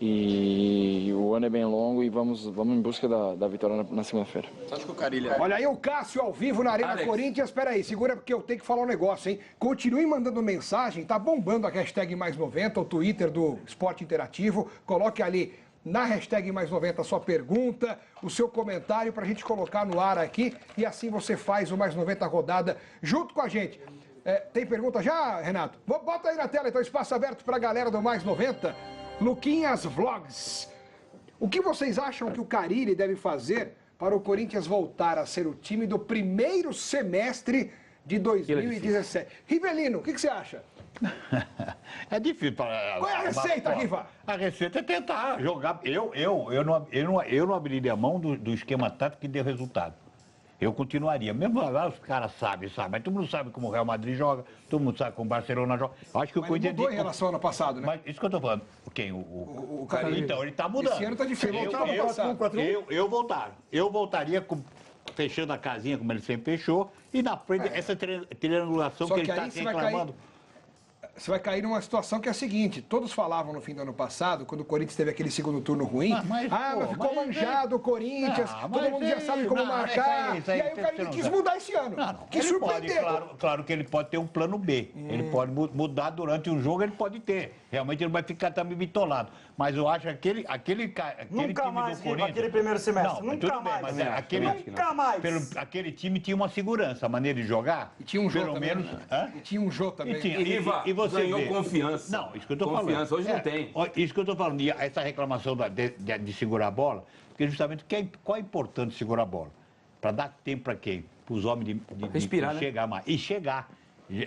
e o ano é bem longo e vamos em busca da vitória na segunda-feira. Acho que o Carille... Olha aí o Cássio ao vivo na Arena Alex. Corinthians. Espera aí, segura porque eu tenho que falar um negócio, hein? Continue mandando mensagem, tá bombando a hashtag #mais90, o Twitter do Esporte Interativo. Coloque ali na hashtag #mais90 a sua pergunta, o seu comentário pra gente colocar no ar aqui e assim você faz o Mais 90 rodada junto com a gente. Tem pergunta já, Renato? Bota aí na tela então, espaço aberto pra galera do Mais 90. Luquinhas Vlogs. O que vocês acham que o Carille deve fazer para o Corinthians voltar a ser o time do primeiro semestre de 2017? Rivelino, o que você acha? É difícil. Qual é a receita, Riva? A receita é tentar jogar. Eu não abriria mão do esquema tático que deu resultado. Eu continuaria. Mesmo lá os caras sabem, mas todo mundo sabe como o Real Madrid joga, todo mundo sabe como o Barcelona joga. Eu acho que o Corinthians mudou em relação ao ano passado, né? Mas isso que eu tô falando. Quem? O Carille. Então, ele tá mudando. Esse ano tá difícil. Eu voltaria fechando a casinha como ele sempre fechou e na frente essa triangulação que ele está reclamando. Você vai cair numa situação que é a seguinte, todos falavam no fim do ano passado, quando o Corinthians teve aquele segundo turno ruim, mas ficou manjado o Corinthians, todo mundo já sabe como marcar, e aí o Carille quis mudar esse ano, que surpreendeu. Claro que ele pode ter um plano B, ele pode mudar durante o jogo, ele pode ter, realmente ele vai ficar também bitolado, mas eu acho que aquele nunca time mais, do Corinthians... aquele primeiro semestre, nunca mais. Nunca mais. Aquele time tinha uma segurança, a maneira de jogar, e tinha um jogo pelo também, menos... E tinha um jogo também. E você ganhou confiança. Não, isso que eu estou falando. Confiança, hoje não tem. Isso que eu estou falando. E essa reclamação de segurar a bola, porque justamente qual é importante de segurar a bola? Para dar tempo para quem? Para os homens de respirar, chegar mais. E chegar.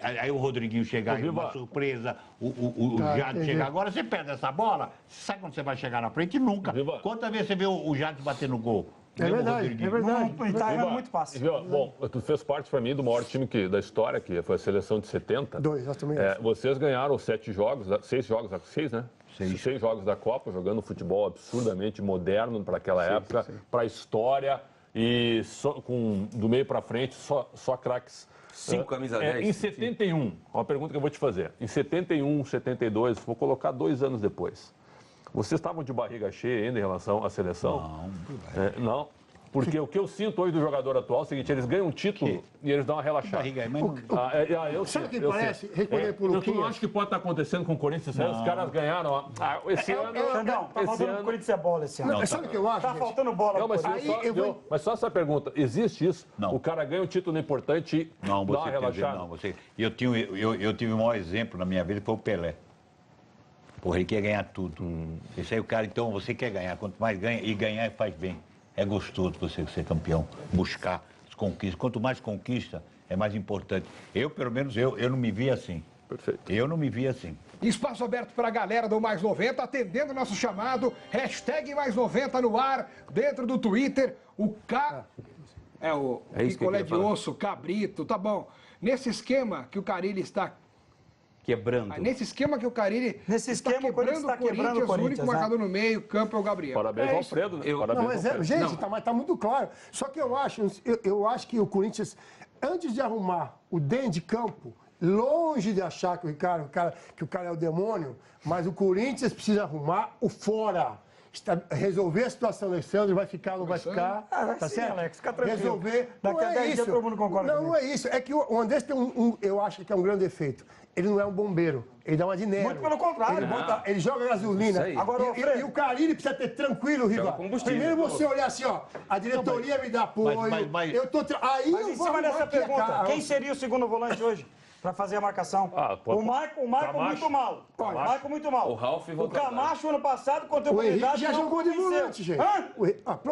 Aí o Rodriguinho chegar, uma surpresa, o Jade chegar. Agora você perde essa bola, sabe quando você vai chegar na frente? Nunca. Quantas vezes você vê o Jade bater no gol? É verdade. Tá errando muito fácil. Bom, tu fez parte para mim do maior time da história, que foi a seleção de 70. Exatamente. Vocês ganharam 6 jogos, né? 6 jogos da Copa, jogando futebol absurdamente moderno para aquela época, para a história e do meio para frente só craques. 5 camisas 10. Em 71, uma pergunta que eu vou te fazer. Em 71, 72, vou colocar 2 anos depois. Vocês estavam de barriga cheia ainda em relação à seleção? Não. Porque o que eu sinto hoje do jogador atual é o seguinte, eles ganham um título e eles dão uma relaxada. Sabe o que parece? Responder por Eu não acho que pode estar acontecendo com o Corinthians. Os caras ganharam esse ano... Xandão, tá faltando o Corinthians é bola esse ano. Não, sabe o que eu acho, Tá faltando bola. Não, mas só essa pergunta. Existe isso? Não. O cara ganha um título importante e dá uma relaxada? Eu tive o maior exemplo na minha vida, foi o Pelé. Porra, ele quer ganhar tudo. Esse aí o cara, então, você quer ganhar. Quanto mais ganha, e ganhar faz bem. É gostoso você ser campeão, buscar as conquistas. Quanto mais conquista, é mais importante. Eu, pelo menos, eu não me vi assim. Perfeito. Eu não me vi assim. Espaço aberto para a galera do Mais 90, atendendo o nosso chamado, hashtag Mais 90 no ar, dentro do Twitter, o picolé de osso, cabrito, tá bom. Nesse esquema que o Carille está... Quebrando. Nesse esquema que o Carille está quebrando o Corinthians, o único marcador no meio, campo é o Gabriel. Parabéns ao Alfredo, né? Gente, tá muito claro. Só que eu acho que o Corinthians, antes de arrumar o dentro de campo, longe de achar que o cara é o demônio, mas o Corinthians precisa arrumar o fora. resolver a situação do Alexandre, vai ficar ou não vai ficar. Tá certo? Alex, fica tranquilo. Resolver. Daqui a 10 dias todo mundo concorda comigo. Não é isso. É que o Andrés tem eu acho que é um grande defeito. Ele não é um bombeiro. Ele dá uma de nero. Muito pelo contrário. Ele joga gasolina. Agora, e o Carille precisa ter tranquilo, Riva. Primeiro você olhar assim, ó. A diretoria me dá apoio. Eu tô... Aí mas em cima dessa pergunta, quem seria o segundo volante hoje? Para fazer a marcação. O Maicon muito mal. O Maicon muito mal. O Ralf O Camacho, ano passado, contra a oportunidade. O Henrique já jogou de volante, gente.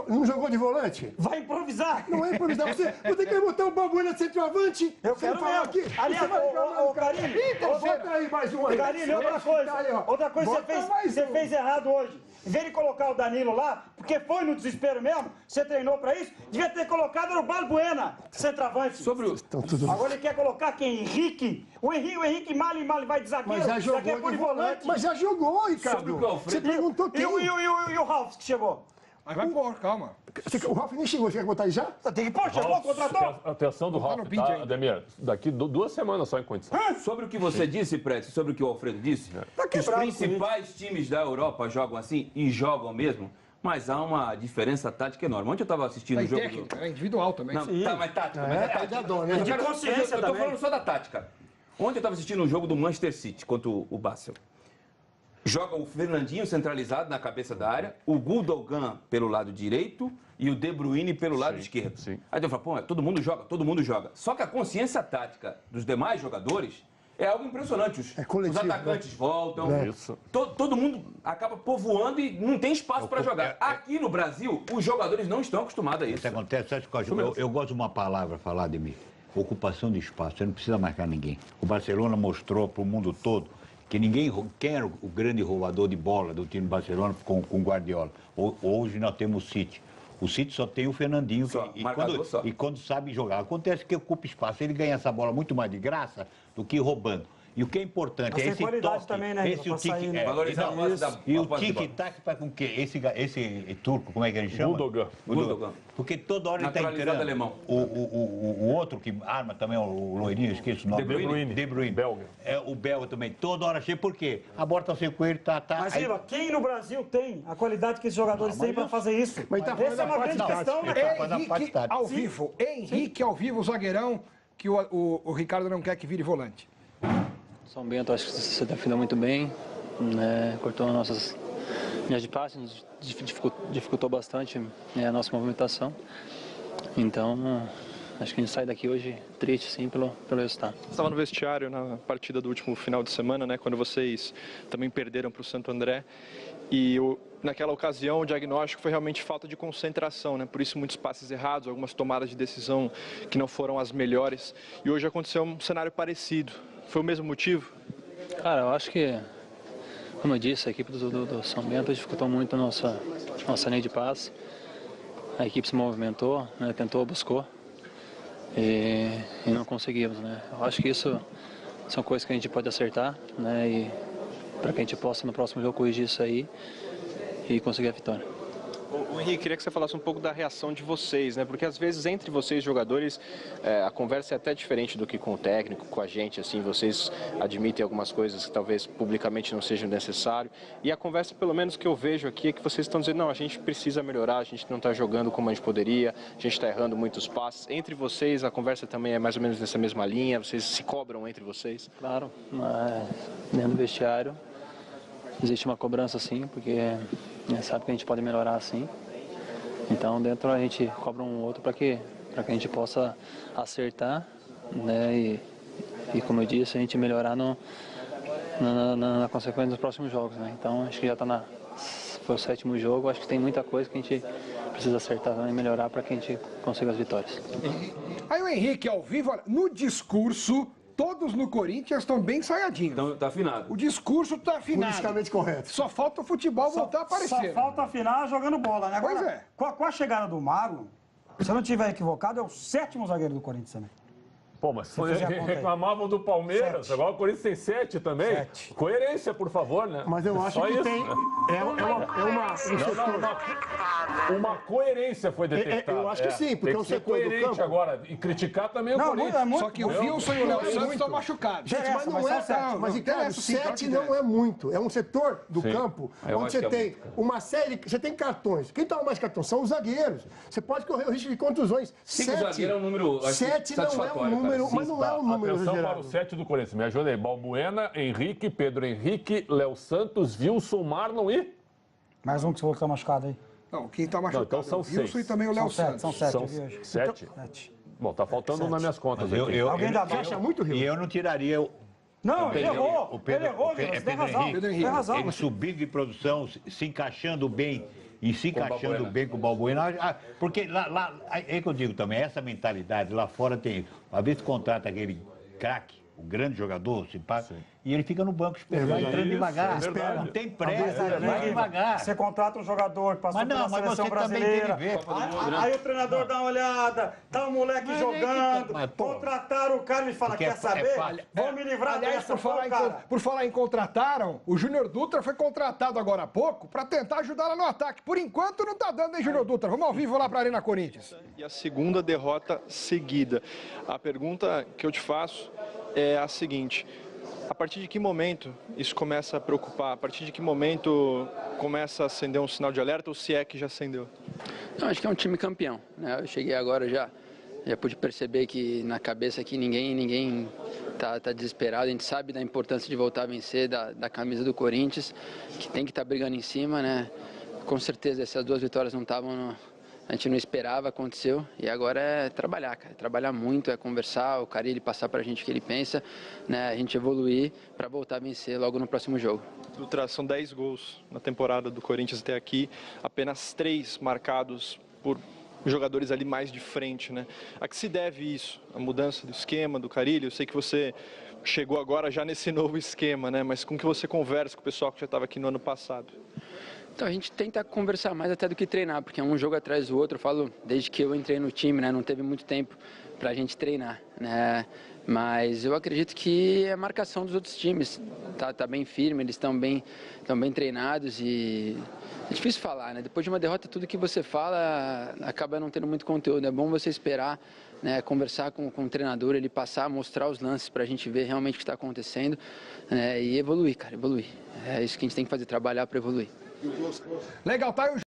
Não jogou de volante? Vai improvisar. Não é improvisar. Você quer botar o Balbuena centroavante? Eu quero falar aqui. Aliás, ô Carille, bota aí mais um aí. Carille, outra coisa que você fez errado hoje. Em vez de colocar o Danilo lá, porque foi no desespero mesmo, você treinou pra isso, devia ter colocado no Balbuena, centroavante. Agora ele quer colocar quem? Henrique? O Henrique mal vai de zagueiro. Mas já jogou de volante. Mas já jogou, Ricardo. Você perguntou quem? E o Ralf que chegou? Mas vai pôr, calma. O Ralf nem chegou, você quer botar ele já? Tem que pôr, chegou, contratou. Atenção do Ralf, tá, Ademir? Daqui 2 semanas só em condição. Sobre o que você disse, Prédio, sobre o que o Alfredo disse, que os principais times da Europa jogam assim, e jogam mesmo, mas há uma diferença tática enorme. Ontem eu estava assistindo o jogo... técnica, é individual também. Não, tá, mas tática. Mas é tática. De consciência eu tô falando só da tática. Ontem eu estava assistindo um jogo do Manchester City contra o Basel. Joga o Fernandinho centralizado na cabeça da área, o Gundogan pelo lado direito e o De Bruyne pelo lado esquerdo. Aí eu falo, pô, todo mundo joga. Só que a consciência tática dos demais jogadores é algo impressionante. Os atacantes voltam, todo mundo acaba povoando e não tem espaço para jogar. Aqui no Brasil, os jogadores não estão acostumados a isso. Isso acontece, eu gosto de uma palavra falar, Ademir, ocupação de espaço, você não precisa marcar ninguém. O Barcelona mostrou para o mundo todo que quem era o grande roubador de bola do time do Barcelona com o Guardiola. Hoje nós temos o City. O City só tem o Fernandinho e quando sabe jogar. Acontece que ocupa espaço, ele ganha essa bola muito mais de graça do que roubando. E o que é importante é esse toque, também, né, esse o tique, e o tic-tac para com que esse turco, como é que ele chama? Gundogan. Porque toda hora ele está entrando. Alemão. O outro que arma também, o loirinho, eu esqueço o nome. De Bruyne. Belga. É, o belga também. Toda hora chega. Por quê? A bola está sem coelho, tá. Mas, Iva, quem no Brasil tem a qualidade que esses jogadores têm para fazer isso? Mas tá essa é uma grande questão, né? Henrique ao vivo, o zagueirão, que o Ricardo não quer que vire volante. São Bento, acho que você definiu muito bem, né? Cortou nossas linhas de passe, nos dificultou bastante a nossa movimentação. Então, acho que a gente sai daqui hoje triste, sim, pelo resultado. Você estava no vestiário na partida do último final de semana, né? Quando vocês também perderam para o Santo André. E naquela ocasião o diagnóstico foi realmente falta de concentração, né? Por isso muitos passes errados, algumas tomadas de decisão que não foram as melhores. E hoje aconteceu um cenário parecido. Foi o mesmo motivo? Cara, eu acho que, como eu disse, a equipe do São Bento dificultou muito a nossa linha de passe. A equipe se movimentou, né, tentou, buscou e não conseguimos, né? Eu acho que isso são coisas que a gente pode acertar, né? E para que a gente possa no próximo jogo corrigir isso aí e conseguir a vitória. O Henrique, queria que você falasse um pouco da reação de vocês, né? Porque às vezes entre vocês jogadores a conversa é até diferente do que com o técnico, com a gente, assim, vocês admitem algumas coisas que talvez publicamente não sejam necessárias. E a conversa, pelo menos que eu vejo aqui, é que vocês estão dizendo, não, a gente precisa melhorar, a gente não está jogando como a gente poderia, a gente está errando muitos passes. Entre vocês, a conversa também é mais ou menos nessa mesma linha, vocês se cobram entre vocês? Claro, mas dentro do vestiário existe uma cobrança sim, porque sabe que a gente pode melhorar sim. Então dentro a gente cobra um outro para que a gente possa acertar, né? E como eu disse, a gente melhorar na consequência dos próximos jogos, né? Então acho que já foi o 7º jogo, acho que tem muita coisa que a gente precisa acertar e melhorar para que a gente consiga as vitórias. Aí o Henrique ao vivo, olha, no discurso, todos no Corinthians estão bem ensaiadinhos. Então tá afinado. O discurso tá afinado. Politicamente correto. Só falta o futebol voltar a aparecer. Só falta afinar jogando bola, né? Agora, Pois é. Com a chegada do Marlon, se eu não estiver equivocado, é o 7º zagueiro do Corinthians também. Pô, mas reclamavam do Palmeiras, agora o Corinthians tem 7 também. 7. Coerência, por favor, né? Mas eu acho só que isso. tem... Uma coerência foi detectada. Eu acho que sim, porque tem que ser coerente agora. E criticar também o Corinthians. Só que o Wilson e o Léo Santos estão machucados. Gente, mas não é 7. Mas, Ricardo, 7 não é muito. É um setor do campo onde você tem uma série... Você tem cartões. Quem toma mais cartões? São os zagueiros. Você pode correr o risco de contusões. 5 zagueiros é um número 7 não é um número, mas não é um número Atenção exagerado. para o 7 do Corinthians. Me ajuda aí. Balbuena, Henrique, Pedro Henrique, Léo Santos, Wilson, Marlon e... Mais um que você falou que tá machucado aí. Não, quem tá machucado então são é o Wilson 6. e também o Léo Santos. São 7. São 7? Bom, tá faltando nas minhas contas aqui. Alguém dá Você acha muito, Rio? E eu não tiraria o... Não, ele errou. Ele errou, Pedro Pedro Henrique. Tem razão. Ele subindo de produção, se encaixando bem com o Balbuena. Porque lá, é que eu digo também, essa mentalidade, lá fora tem... Às vezes contrata aquele craque, o grande jogador, simpático, e ele fica no banco esperando, vai entrando devagar. Não tem pressa, vai devagar. Você contrata um jogador que passou pela seleção brasileira. Aí o treinador dá uma olhada, tá o moleque jogando, contrataram o cara e fala, quer saber? Vou me livrar dessa, por falar em contrataram, o Júnior Dutra foi contratado agora há pouco para tentar ajudar lá no ataque. Por enquanto não tá dando, hein, Júnior Dutra? Vamos ao vivo lá para a Arena Corinthians. E a segunda derrota seguida. A pergunta que eu te faço é a seguinte: a partir de que momento isso começa a preocupar? A partir de que momento começa a acender um sinal de alerta, ou se é que já acendeu? Não, acho que é um time campeão, né? Eu cheguei agora já pude perceber que na cabeça aqui ninguém tá desesperado. A gente sabe da importância de voltar a vencer, da camisa do Corinthians, que tem que estar brigando em cima, né? Com certeza essas 2 vitórias não estavam... A gente não esperava, aconteceu, e agora é trabalhar, cara. Trabalhar muito, é conversar, o Carille passar pra gente o que ele pensa, né? A gente evoluir para voltar a vencer logo no próximo jogo. Dutra, são 10 gols na temporada do Corinthians até aqui, apenas 3 marcados por jogadores ali mais de frente, né? A que se deve isso? A mudança do esquema do Carille? Eu sei que você chegou agora já nesse novo esquema, né? Mas com que você conversa com o pessoal que já estava aqui no ano passado? Então, a gente tenta conversar mais até do que treinar, porque é um jogo atrás do outro. Eu falo, desde que eu entrei no time, né, não teve muito tempo para a gente treinar, né? Mas eu acredito que é a marcação dos outros times tá bem firme, eles estão bem treinados e é difícil falar, né? Depois de uma derrota, tudo que você fala acaba não tendo muito conteúdo. É bom você esperar, né, conversar com o treinador, ele passar, mostrar os lances para a gente ver realmente o que está acontecendo, né, e evoluir, cara, evoluir. É isso que a gente tem que fazer, trabalhar para evoluir. Legal, tá aí o